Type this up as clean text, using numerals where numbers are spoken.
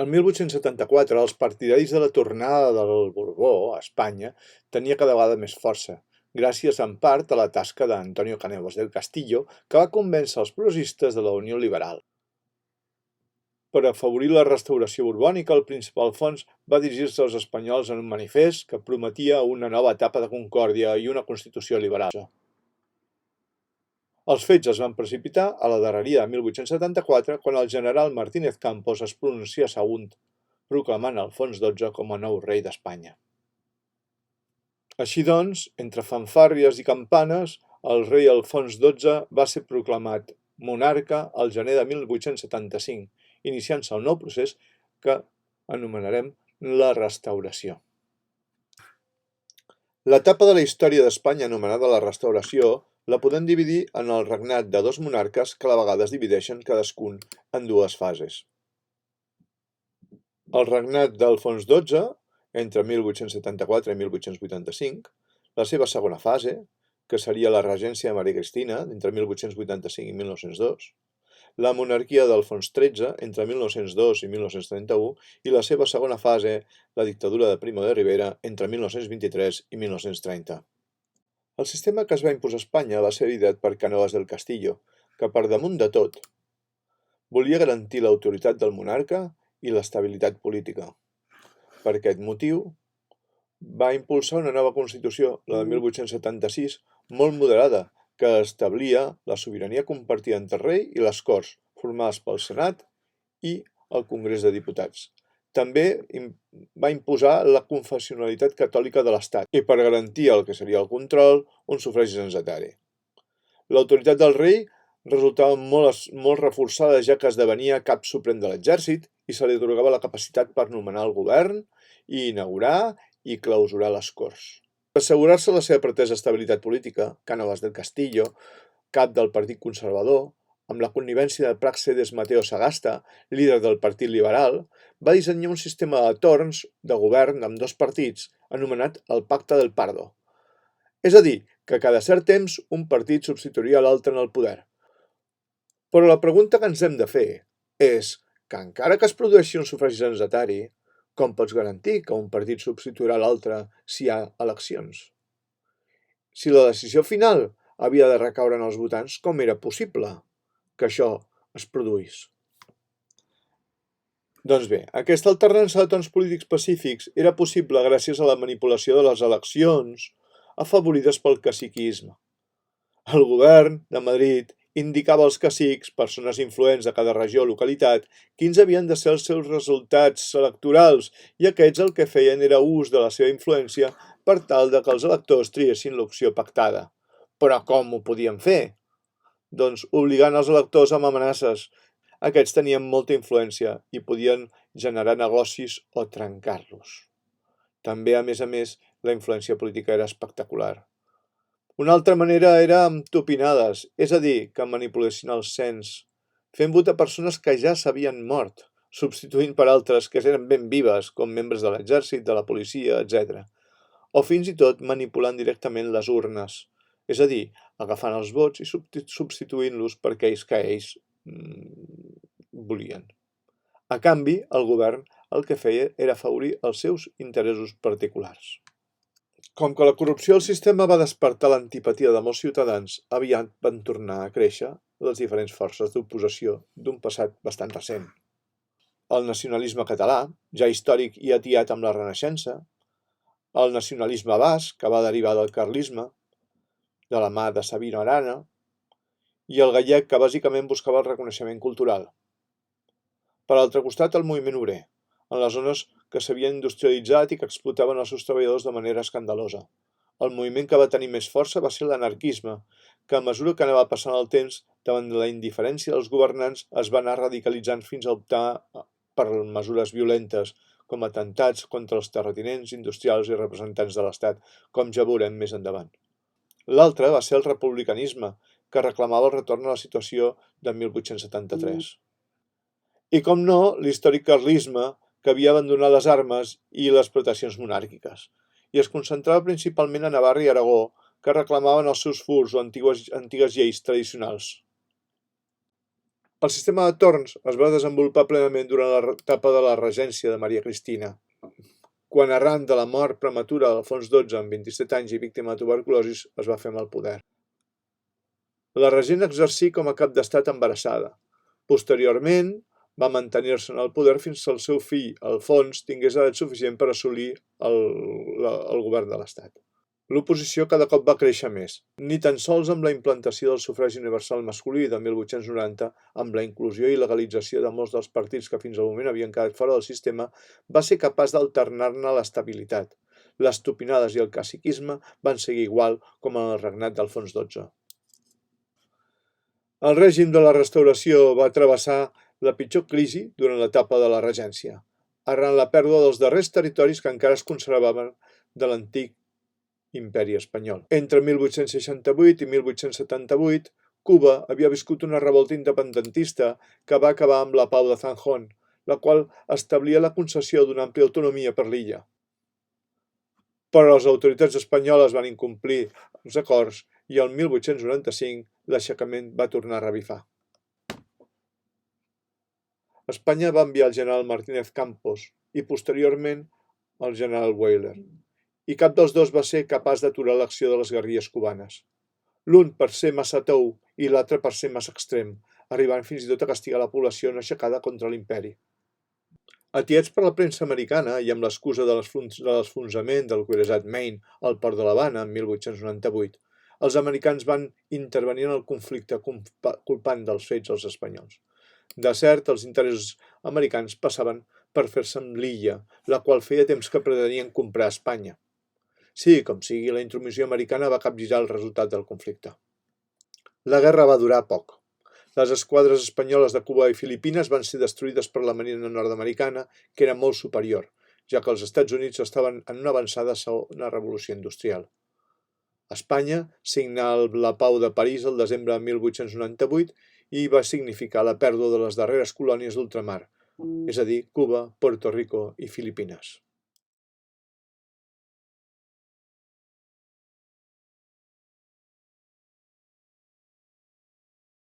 El 1874, els partidaris de la tornada del Borbó a Espanya tenia cada vegada més força, gràcies en part a la tasca d'Antonio Canovas del Castillo, que va convèncer els progressistes de la Unió Liberal. Per afavorir la restauració borbònica, el príncep Alfons va dirigir-se als espanyols en un manifest que prometia una nova etapa de concòrdia i una constitució liberal. Els fets es van precipitar a la darreria de 1874, quan el general Martínez Campos es pronuncia Sagunt, proclamant Alfons XII com a nou rei d'Espanya. Així doncs, entre fanfàrries i campanes, el rei Alfons XII va ser proclamat monarca al gener de 1875, iniciant-se el nou procés que anomenarem la restauració. L'etapa de la història d'Espanya anomenada la restauració la podem dividir en el regnat de dos monarques que a la vegada es divideixen cadascun en dues fases. El regnat d'Alfons XII, entre 1874 i 1885, la seva segona fase, que seria la regència de Maria Cristina, entre 1885 i 1902, la monarquia d'Alfons XIII, entre 1902 i 1931, i la seva segona fase, la dictadura de Primo de Rivera, entre 1923 i 1930. El sistema que es va imposar a Espanya va ser ideat per Cánovas del Castillo, que per damunt de tot volia garantir l'autoritat del monarca i l'estabilitat política. Per aquest motiu, va impulsar una nova Constitució, la de 1876, molt moderada, que establia la sobirania compartida entre el rei i les Corts, formades pel Senat i el Congrés de Diputats. També va imposar la confessionalitat catòlica de l'Estat i, per garantir el que seria el control, un sufragi censatari. L'autoritat del rei resultava molt reforçada, ja que esdevenia cap suprem de l'exèrcit i se li atorgava la capacitat per nomenar el govern i inaugurar i clausurar les Corts. Per assegurar-se la seva pretesa estabilitat política, Cánovas del Castillo, cap del Partit Conservador, amb la connivència de Práxedes Mateo Sagasta, líder del Partit Liberal, va dissenyar un sistema de torns de govern amb dos partits, anomenat el Pacte del Pardo. És a dir, que cada cert temps un partit substituiria l'altre en el poder. Però la pregunta que ens hem de fer és que encara que es produeixi un sufragi censatari, com pots garantir que un partit substituirà l'altre si hi ha eleccions? Si la decisió final havia de recaure en els votants, com era possible que això es produís? Doncs bé, aquesta alternança de tons polítics pacífics era possible gràcies a la manipulació de les eleccions afavorides pel caciquisme. El govern de Madrid indicava als cacics, persones influents de cada regió o localitat, quins havien de ser els seus resultats electorals, i aquests el que feien era ús de la seva influència per tal de que els electors triessin l'opció pactada. Però com ho podien fer? Doncs obligant els electors amb amenaces. Aquests tenien molta influència i podien generar negocis o trencar-los. També, a més, la influència política era espectacular. Una altra manera era amb tupinades, és a dir, que manipulessin el cens, fent votar persones que ja s'havien mort, substituint per altres que eren ben vives, com membres de l'exèrcit, de la policia, etc. O fins i tot manipulant directament les urnes, és a dir, agafant els vots i substituint-los per aquells que ells volien. A canvi, el govern el que feia era afavorir els seus interessos particulars. Com que la corrupció del sistema va despertar l'antipatia de molts ciutadans, aviat van tornar a créixer les diferents forces d'oposició d'un passat bastant recent. El nacionalisme català, ja històric i atiat amb la Renaixença, el nacionalisme basc, que va derivar del carlisme, de la mà de Sabino Arana, i el gallec, que bàsicament buscava el reconeixement cultural. Per l'altre costat, el moviment obrer, en les zones que s'havien industrialitzat i que explotaven els seus treballadors de manera escandalosa. El moviment que va tenir més força va ser l'anarquisme, que a mesura que anava passant el temps, davant de la indiferència dels governants, es va anar radicalitzant fins a optar per mesures violentes, com atemptats contra els terratinents, industrials i representants de l'Estat, com ja veurem més endavant. L'altre va ser el republicanisme, que reclamava el retorn a la situació de 1873. I, com no, l'històric carlisme, que havia abandonat les armes i les proteccions monàrquiques, i es concentrava principalment a Navarra i Aragó, que reclamaven els seus furs o antigues lleis tradicionals. El sistema de torns es va desenvolupar plenament durant l'etapa de la regència de Maria Cristina, quan arran de la mort prematura d'Alfons XII amb 27 anys i víctima de tuberculosi es va fer amb el poder. La regent exercí com a cap d'estat embarassada. Posteriorment, va mantenir-se en el poder fins que el seu fill, Alfons, tingués edat suficient per assolir el govern de l'estat. L'oposició cada cop va créixer més, ni tan sols amb la implantació del sufragi universal masculí de 1890, amb la inclusió i legalització de molts dels partits que fins al moment havien quedat fora del sistema, va ser capaç d'alternar-ne l'estabilitat. Les tupinades i el caciquisme van seguir igual com en el regnat d'Alfons XII. El règim de la Restauració va travessar la pitjor crisi durant l'etapa de la regència, arran la pèrdua dels darrers territoris que encara es conservaven de l'antic Imperi espanyol. Entre 1868 i 1878, Cuba havia viscut una revolta independentista que va acabar amb la Pau de Zanjón, la qual establia la concessió d'una àmplia autonomia per l'illa. Però les autoritats espanyoles van incomplir els acords i el 1895 l'aixecament va tornar a revifar. Espanya va enviar el general Martínez Campos i posteriorment el general Weyler, i cap dels dos va ser capaç d'aturar l'acció de les guerrilles cubanes. L'un per ser massa tou i l'altre per ser massa extrem, arribant fins i tot a castigar la població no aixecada contra l'imperi. Atiats per la premsa americana i amb l'excusa de l'esfonsament del cuirassat Maine al port de l'Havana en 1898, els americans van intervenir en el conflicte culpant dels fets als espanyols. De cert, els interessos americans passaven per fer-se amb l'illa, la qual feia temps que pretenien comprar a Espanya. Sí, com sigui, la intromissió americana va capgirar el resultat del conflicte. La guerra va durar poc. Les esquadres espanyoles de Cuba i Filipines van ser destruïdes per la marina nord-americana, que era molt superior, ja que els Estats Units estaven en una avançada segona revolució industrial. Espanya signà la Pau de París el desembre de 1898 i va significar la pèrdua de les darreres colònies d'ultramar, és a dir, Cuba, Puerto Rico i Filipines.